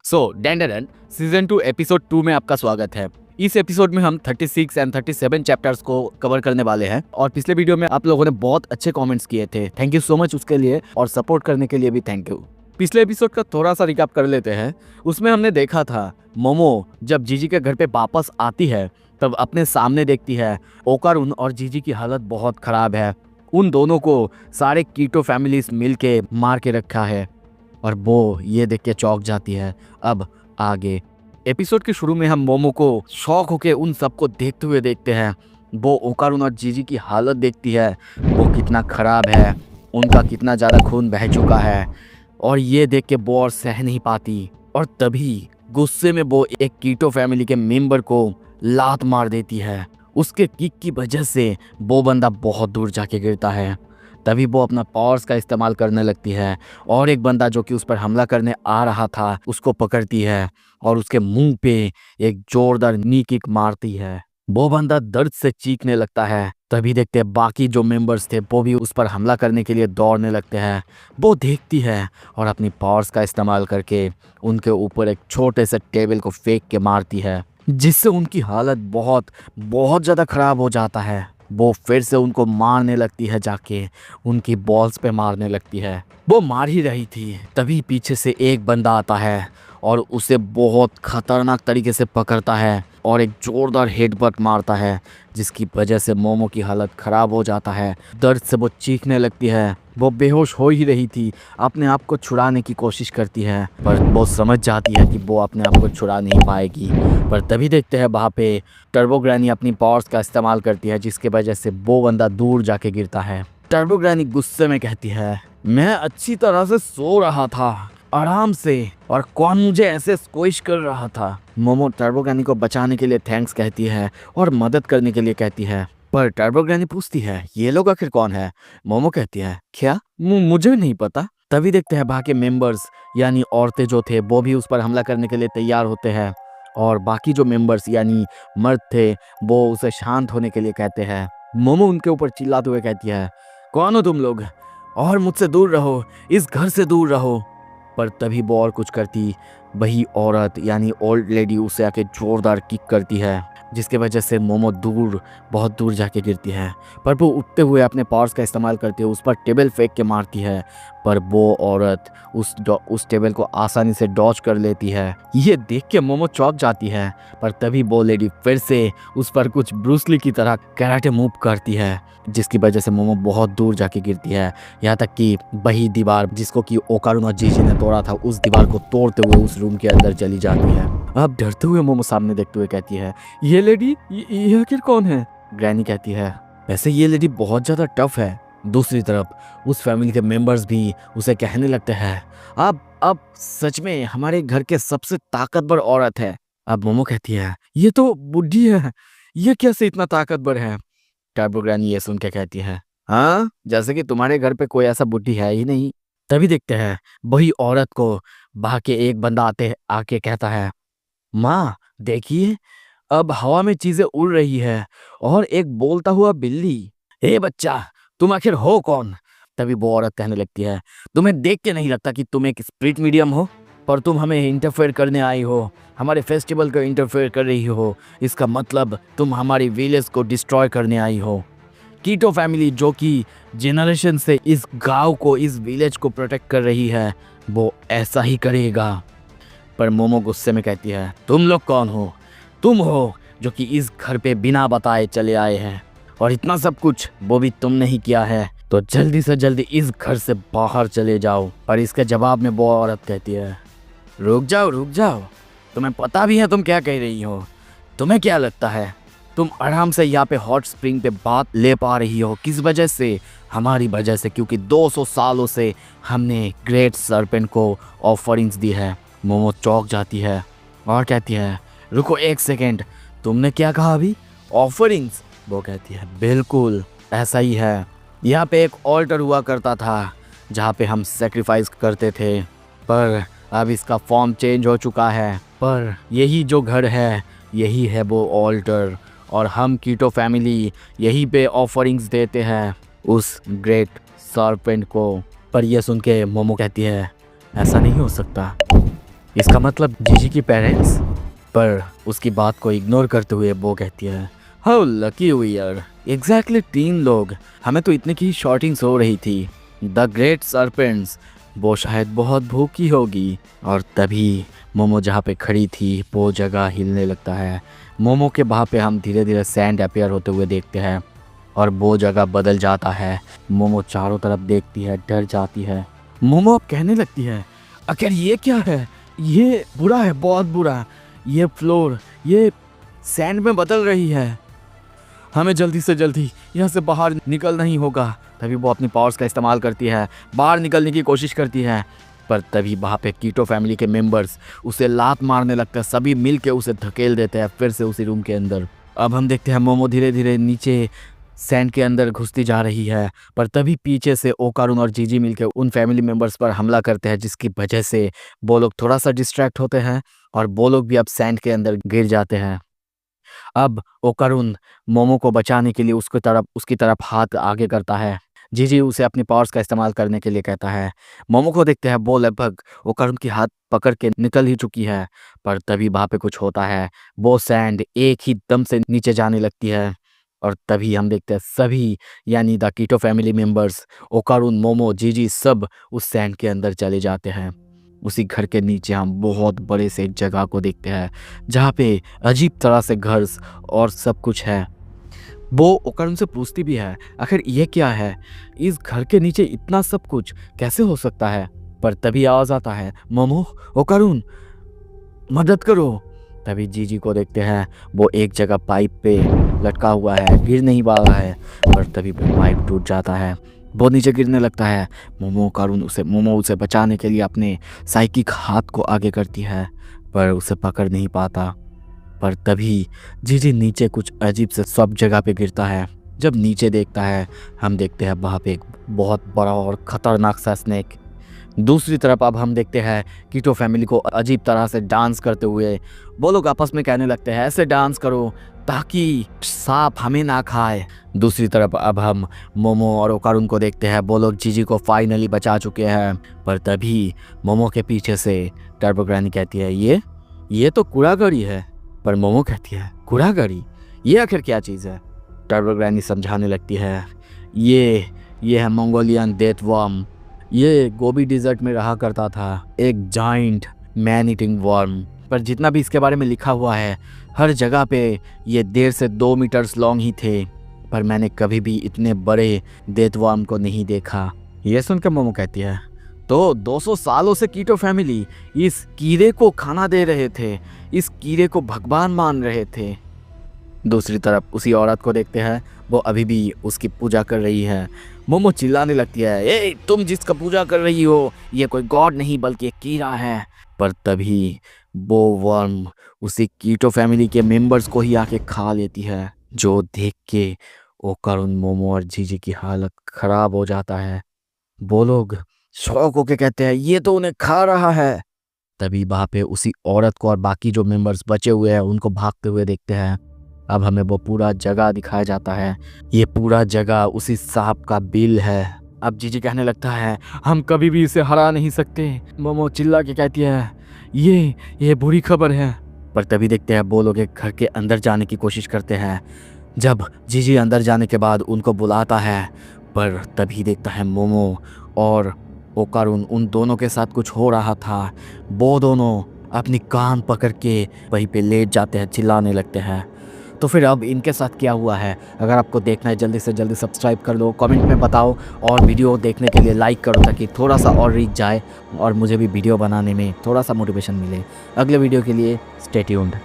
सो डेंडरन season 2 episode 2 में आपका स्वागत है। इस एपिसोड में हम 36 एंड 37 चैप्टर्स को कवर करने वाले हैं और पिछले वीडियो में आप लोगों ने बहुत अच्छे कमेंट्स किए थे। थैंक यू सो मच उसके लिए और सपोर्ट करने के लिए भी थैंक यू। पिछले एपिसोड का थोड़ा सा रिकैप कर लेते हैं। उसमें हमने देखा था मोमो जब जीजी के घर पे वापस आती है तब अपने सामने देखती है ओकारुन और जीजी की हालत बहुत खराब है। उन दोनों को सारे कीटो फैमिलीज मिल के मार के रखा है और वो ये देख के चौंक जाती है। अब आगे एपिसोड के शुरू में हम मोमो को शौक होके उन सबको देखते हुए देखते हैं। वो ओकारुन और जीजी की हालत देखती है, वो कितना खराब है, उनका कितना ज़्यादा खून बह चुका है और ये देख के वो और सह नहीं पाती और तभी गुस्से में वो एक कीटो फैमिली के मेंबर को लात मार देती है। उसके किक की वजह से वो बंदा बहुत दूर जाके गिरता है। तभी वो अपना पावर्स का इस्तेमाल करने लगती है और एक बंदा जो कि उस पर हमला करने आ रहा था उसको पकड़ती है और उसके मुंह पे एक जोरदार नी किक मारती है। वो बंदा दर्द से चीखने लगता है। तभी देखते हैं बाकी जो मेंबर्स थे वो भी उस पर हमला करने के लिए दौड़ने लगते हैं। वो देखती है और अपनी पावर्स का इस्तेमाल करके उनके ऊपर एक छोटे से टेबल को फेंक के मारती है, जिससे उनकी हालत बहुत बहुत ज़्यादा खराब हो जाता है। वो फिर से उनको मारने लगती है, जाके उनकी बॉल्स पे मारने लगती है। वो मार ही रही थी तभी पीछे से एक बंदा आता है और उसे बहुत खतरनाक तरीके से पकड़ता है और एक जोरदार हेडबट मारता है, जिसकी वजह से मोमो की हालत ख़राब हो जाता है। दर्द से वो चीखने लगती है। वो बेहोश हो ही रही थी, अपने आप को छुड़ाने की कोशिश करती है पर वो समझ जाती है कि वो अपने आप को छुड़ा नहीं पाएगी। पर तभी देखते हैं वहाँ पे टर्बो ग्रैनी अपनी पावर्स का इस्तेमाल करती है, जिसके वजह से वो बंदा दूर जाके गिरता है। टर्बो ग्रैनी गुस्से में कहती है, मैं अच्छी तरह से सो रहा था आराम से और कौन मुझे ऐसे स्क्विश कर रहा था। मोमो टर्बो ग्रैनी को बचाने के लिए थैंक्स कहती है और मदद करने के लिए कहती है, पर टर्बो ग्रैनी पूछती है ये लोग आखिर कौन है। मोमो कहती है क्या मुझे नहीं पता। तभी देखते हैं बाकी मेंबर्स यानी औरतें जो थे वो भी उस पर हमला करने के लिए तैयार होते हैं और बाकी जो मेंबर्स यानी मर्द थे वो उसे शांत होने के लिए कहते हैं। मोमो उनके ऊपर चिल्लाते हुए कहती है, कौन हो तुम लोग और मुझसे दूर रहो, इस घर से दूर रहो। पर तभी वो और कुछ करती, वही औरत यानी ओल्ड लेडी उसे आके जोरदार किक करती है, जिसके वजह से मोमो बहुत दूर जाके गिरती है। पर वो उठते हुए अपने पावर्स का इस्तेमाल करते हुए उस पर टेबल फेंक के मारती है, पर वो औरत उस टेबल को आसानी से डॉज कर लेती है। ये देख के मोमो चौंक जाती है, पर तभी वो लेडी फिर से उस पर कुछ ब्रूस ली की तरह कराटे मूव करती है, जिसकी वजह से मोमो बहुत दूर जाके गिरती है। यहाँ तक कि वही दीवार जिसको कि ओकारुन और जीजी ने तोड़ा था उस दीवार को तोड़ते हुए उस रूम के अंदर चली जाती है। अब डरते हुए मोमो सामने देखते हुए कहती है, ये लेडी ये आखिर कौन है। ग्रैनी कहती है, वैसे ये लेडी बहुत ज़्यादा टफ है। दूसरी तरफ उस फैमिली के मेंबर्स भी उसे कहने लगते हैं, अब सच में हमारे घर के सबसे ताकतवर औरत है। अब मोमो कहती है, ये तो बुढ़ी है, ये कैसे इतना ताकतवर है। टर्बो ग्रैनी ये सुन के कहती है, हाँ जैसे कि तुम्हारे घर पे कोई ऐसा बुढ़ी है ही नहीं। तभी देखते हैं वही औरत को बाहर के एक बंदा आके कहता है, माँ देखिए अब हवा में चीजें उड़ रही है और एक बोलता हुआ बिल्ली। हे बच्चा तुम आखिर हो कौन। तभी वो औरत कहने लगती है, तुम्हें देख के नहीं लगता कि तुम एक स्पिरिट मीडियम हो, पर तुम हमें इंटरफेयर करने आई हो, हमारे फेस्टिवल को इंटरफेयर कर रही हो। इसका मतलब तुम हमारी विलेज को डिस्ट्रॉय करने आई हो। कीटो फैमिली जो कि जनरेशन से इस गांव को, इस विलेज को प्रोटेक्ट कर रही है, वो ऐसा ही करेगा। पर मोमो गुस्से में कहती है, तुम लोग कौन हो। तुम हो जो कि इस घर पे बिना बताए चले आए हैं और इतना सब कुछ वो भी तुमने ही किया है, तो जल्दी से जल्दी इस घर से बाहर चले जाओ। और इसके जवाब में वो औरत कहती है, रुक जाओ, तुम्हें पता भी है तुम क्या कह रही हो। तुम्हें क्या लगता है तुम आराम से यहाँ पे हॉट स्प्रिंग पे बात ले पा रही हो, किस वजह से। हमारी वजह से, क्योंकि 200 सालों से हमने ग्रेट सर्पेंट को ऑफरिंग्स दी है। मोमो चौंक जाती है और कहती है, रुको एक सेकेंड, तुमने क्या कहा अभी, ऑफरिंग्स। वो कहती है, बिल्कुल ऐसा ही है। यहाँ पे एक ऑल्टर हुआ करता था जहाँ पे हम सेक्रीफाइस करते थे, पर अब इसका फॉर्म चेंज हो चुका है। पर यही जो घर है यही है वो ऑल्टर और हम कीटो फैमिली यहीं पे ऑफरिंग्स देते हैं उस ग्रेट सर्पेंट को। पर यह सुन के मोमो कहती है, ऐसा नहीं हो सकता। इसका मतलब जीजी की पेरेंट्स। पर उसकी बात को इग्नोर करते हुए वो कहती है, how lucky we are, exactly 3 लोग, हमें तो इतने की शॉटिंग्स हो रही थी। द ग्रेट सरपेंट्स, वो शायद बहुत भूखी होगी। और तभी मोमो जहाँ पे खड़ी थी वो जगह हिलने लगता है। मोमो के वहाँ पे हम धीरे धीरे सैंड अपीयर होते हुए देखते हैं और वो जगह बदल जाता है। मोमो चारों तरफ देखती है, डर जाती है। मोमो अब कहने लगती है, आखिर ये क्या है, ये बुरा है, बहुत बुरा। ये फ्लोर, ये सैंड में बदल रही है, हमें जल्दी से जल्दी यहाँ से बाहर निकलना ही होगा। तभी वो अपनी पावर्स का इस्तेमाल करती है, बाहर निकलने की कोशिश करती है। पर तभी वहाँ पे कीटो फैमिली के मेंबर्स उसे लात मारने लगते हैं। सभी मिल के उसे धकेल देते हैं फिर से उसी रूम के अंदर। अब हम देखते हैं मोमो धीरे धीरे नीचे सैंड के अंदर घुसती जा रही है। पर तभी पीछे से ओकारुन और जीजी मिलकर उन फैमिली मेंबर्स पर हमला करते हैं, जिसकी वजह से वो लोग थोड़ा सा डिस्ट्रैक्ट होते हैं और वो लोग भी अब सैंड के अंदर गिर जाते हैं। अब ओकारुन मोमो को बचाने के लिए उसकी तरफ हाथ आगे करता है। जीजी उसे अपनी पावर्स का इस्तेमाल करने के लिए कहता है। मोमो को देखते हैं वो लगभग ओकारुन की हाथ पकड़ के निकल ही चुकी है। पर तभी वहाँ पे कुछ होता है, वो सैंड एक ही दम से नीचे जाने लगती है। और तभी हम देखते हैं सभी यानी the Keto family members, Okarun, Momo, Jiji सब उस सैंड के अंदर चले जाते हैं। उसी घर के नीचे हम बहुत बड़े से जगह को देखते हैं जहाँ पे अजीब तरह से घर और सब कुछ है। वो ओकारुन से पूछती भी है, आखिर ये क्या है, इस घर के नीचे इतना सब कुछ कैसे हो सकता है। पर तभी आवाज आता है, मोमो, ओकारुन, मदद करो। तभी जीजी को देखते हैं वो एक जगह पाइप पे लटका हुआ है, गिर नहीं पा रहा है। पर तभी वो पाइप टूट जाता है, वो नीचे गिरने लगता है। मोमो उसे बचाने के लिए अपने साइकिक हाथ को आगे करती है पर उसे पकड़ नहीं पाता। पर तभी जीजी नीचे कुछ अजीब से सब जगह पे गिरता है। जब नीचे देखता है हम देखते हैं वहाँ पे एक बहुत बड़ा और खतरनाक सा स्नेक। दूसरी तरफ अब हम देखते हैं कीटो फैमिली को अजीब तरह से डांस करते हुए। वो लोग आपस में कहने लगते हैं, ऐसे डांस करो ताकि सांप हमें ना खाए। दूसरी तरफ अब हम मोमो और ओकारुन को देखते हैं, वो लोग जीजी को फाइनली बचा चुके हैं। पर तभी मोमो के पीछे से टर्बो ग्रैनी कहती है, ये तो कुड़ागड़ी है। पर मोमो कहती है, कुड़ागड़ी, ये आखिर क्या चीज़ है। टर्बो ग्रैनी समझाने लगती है, ये है मंगोलियन डेथ वर्म, ये गोबी डिजर्ट में रहा करता था, एक जाइंट मैन ईटिंग वर्म। पर जितना भी इसके बारे में लिखा हुआ है हर जगह पे ये 1.5 से 2 मीटर्स लॉन्ग ही थे। पर मैंने कभी भी इतने बड़े डेथ वर्म को नहीं देखा। ये सुनकर मोमो कहती है, तो 200 सालों से कीटो फैमिली इस कीड़े को खाना दे रहे थे, इस कीड़े को भगवान मान रहे थे। दूसरी तरफ उसी औरत को देखते हैं, वो अभी भी उसकी पूजा कर रही है। मोमो चिल्लाने लगती है, ए तुम जिसका पूजा कर रही हो ये कोई गॉड नहीं बल्कि एक कीड़ा है। पर तभी वो वर्म उसी कीटो फैमिली के मेंबर्स को ही आके खा लेती है, जो देख के ओकारुन, मोमो और जीजी की हालत खराब हो जाता है। वो लोग शौक होके कहते हैं, ये तो उन्हें खा रहा है। तभी वहाँ पे उसी औरत को और बाकी जो मेंबर्स बचे हुए हैं उनको भागते हुए देखते हैं। अब हमें वो पूरा जगह दिखाया जाता है, ये पूरा जगह उसी सांप का बिल है। अब जीजी कहने लगता है, हम कभी भी इसे हरा नहीं सकते। मोमो चिल्ला के कहती है, ये बुरी खबर है। पर तभी देखते हैं वो लोग एक घर के अंदर जाने की कोशिश करते हैं। जब जीजी अंदर जाने के बाद उनको बुलाता है, पर तभी देखता है मोमो और ओकारुन, उन दोनों के साथ कुछ हो रहा था। वो दोनों अपनी कान पकड़ के वहीं पे लेट जाते हैं, चिल्लाने लगते हैं। तो फिर अब इनके साथ क्या हुआ है, अगर आपको देखना है जल्दी से जल्दी सब्सक्राइब कर लो, कमेंट में बताओ और वीडियो देखने के लिए लाइक करो ताकि थोड़ा सा और रीच जाए और मुझे भी वीडियो बनाने में थोड़ा सा मोटिवेशन मिले। अगले वीडियो के लिए स्टे ट्यून्ड।